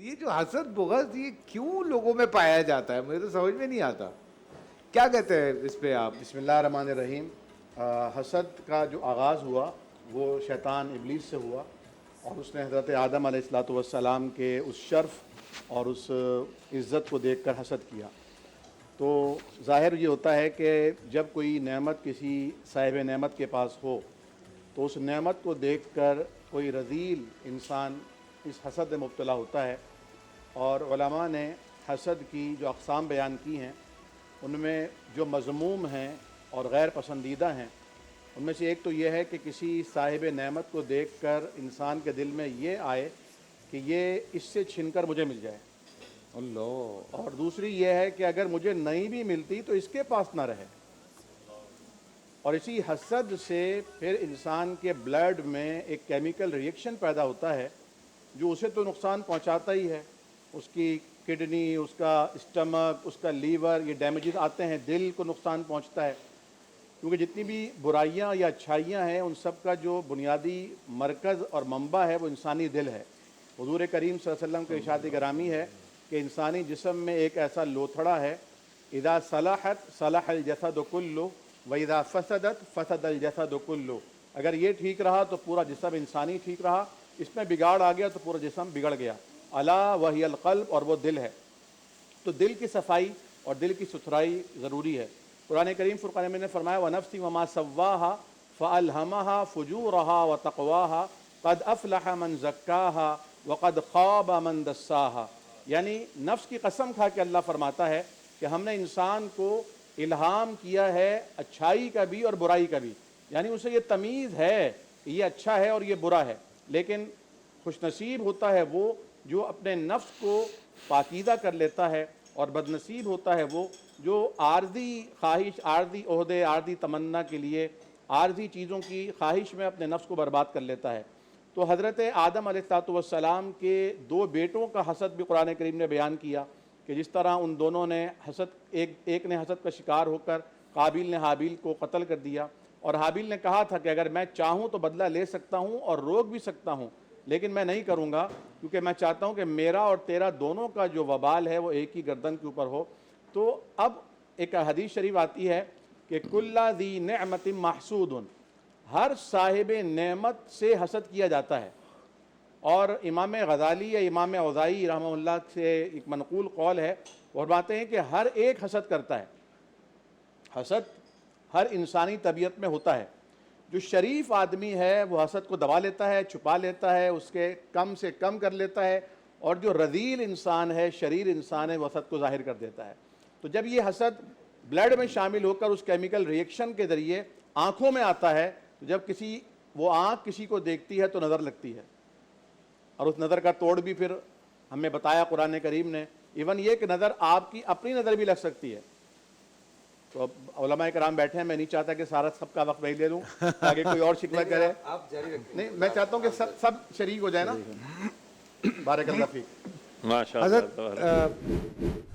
یہ جو حسد بغض یہ کیوں لوگوں میں پایا جاتا ہے؟ مجھے تو سمجھ میں نہیں آتا. کیا کہتے ہیں اس پہ آپ؟ بسم اللہ الرحمن الرحیم. حسد کا جو آغاز ہوا وہ شیطان ابلیس سے ہوا، اور اس نے حضرت آدم علیہ الصلوۃ والسلام کے اس شرف اور اس عزت کو دیکھ کر حسد کیا. تو ظاہر یہ ہوتا ہے کہ جب کوئی نعمت کسی صاحب نعمت کے پاس ہو تو اس نعمت کو دیکھ کر کوئی رذیل انسان اس حسد میں مبتلا ہوتا ہے. اور علماء نے حسد کی جو اقسام بیان کی ہیں ان میں جو مذموم ہیں اور غیر پسندیدہ ہیں ان میں سے ایک تو یہ ہے کہ کسی صاحب نعمت کو دیکھ کر انسان کے دل میں یہ آئے کہ یہ اس سے چھن کر مجھے مل جائے. اللہ. اور دوسری یہ ہے کہ اگر مجھے نہیں بھی ملتی تو اس کے پاس نہ رہے. اور اسی حسد سے پھر انسان کے بلڈ میں ایک کیمیکل ری ایکشن پیدا ہوتا ہے جو اسے تو نقصان پہنچاتا ہی ہے. اس کی کڈنی، اس کا اسٹمک، اس کا لیور، یہ ڈیمیجز آتے ہیں، دل کو نقصان پہنچتا ہے. کیونکہ جتنی بھی برائیاں یا اچھائیاں ہیں ان سب کا جو بنیادی مرکز اور منبع ہے وہ انسانی دل ہے. حضور کریم صلی اللہ علیہ وسلم کے ارشاد گرامی ہے کہ انسانی جسم میں ایک ایسا لوتھڑا ہے، اذا صلحت صلح الجسد کلہ واذا فسدت فسد الجسد کلہ. اگر یہ ٹھیک رہا تو پورا جسم انسانی ٹھیک رہا، اس میں بگاڑ آ گیا تو پورا جسم بگڑ گیا. الا وہی القلب، اور وہ دل ہے. تو دل کی صفائی اور دل کی ستھرائی ضروری ہے. قرآن کریم فرقان میں نے فرمایا وَنَفْسٍ وَمَا سَوَّاهَا فَأَلْهَمَهَا فُجُورَهَا وَتَقْوَاهَا قَدْ أَفْلَحَ مَنْ زَكَّاهَا وَقَدْ خَابَ مَنْ دَسَّاهَا. یعنی نفس کی قسم کھا کے اللہ فرماتا ہے کہ ہم نے انسان کو الہام کیا ہے اچھائی کا بھی اور برائی کا بھی. یعنی اسے یہ تمیز ہے کہ یہ اچھا ہے اور یہ برا ہے. لیکن خوش نصیب ہوتا ہے وہ جو اپنے نفس کو پاکیزہ کر لیتا ہے، اور بد نصیب ہوتا ہے وہ جو عارضی خواہش، عارضی عہدے، عارضی تمنا کے لیے عارضی چیزوں کی خواہش میں اپنے نفس کو برباد کر لیتا ہے. تو حضرت آدم علیہ الصلوۃ والسلام کے دو بیٹوں کا حسد بھی قرآن کریم نے بیان کیا کہ جس طرح ان دونوں نے حسد، ایک نے حسد کا شکار ہو کر قابیل نے حابیل کو قتل کر دیا. اور حابیل نے کہا تھا کہ اگر میں چاہوں تو بدلہ لے سکتا ہوں اور روک بھی سکتا ہوں، لیکن میں نہیں کروں گا کیونکہ میں چاہتا ہوں کہ میرا اور تیرا دونوں کا جو وبال ہے وہ ایک ہی گردن کے اوپر ہو. تو اب ایک حدیث شریف آتی ہے کہ کل ذی نعمت محسود، ہر صاحب نعمت سے حسد کیا جاتا ہے. اور امام غزالی یا امام اوزاعی رحمہ اللہ سے ایک منقول قول ہے، وہ فرماتے ہیں کہ ہر ایک حسد کرتا ہے. حسد ہر انسانی طبیعت میں ہوتا ہے. جو شریف آدمی ہے وہ حسد کو دبا لیتا ہے، چھپا لیتا ہے، اس کے کم سے کم کر لیتا ہے. اور جو رذیل انسان ہے، شریر انسان ہے، وہ حسد کو ظاہر کر دیتا ہے. تو جب یہ حسد بلڈ میں شامل ہو کر اس کیمیکل ری ایکشن کے ذریعے آنکھوں میں آتا ہے، تو جب وہ آنکھ کسی کو دیکھتی ہے تو نظر لگتی ہے، اور اس نظر کا توڑ بھی پھر ہمیں بتایا قرآن کریم نے. ایون یہ کہ نظر آپ کی اپنی نظر بھی لگ سکتی ہے. تو اب علماء کرام بیٹھے ہیں، میں نہیں چاہتا کہ سارا سب کا وقت میں لے لوں تاکہ کوئی اور شکوہ کرے. آپ جاری رکھیں. نہیں، میں چاہتا ہوں کہ سب شریک ہو جائے نا. بارک اللہ فیک. ماشاء اللہ. حضرت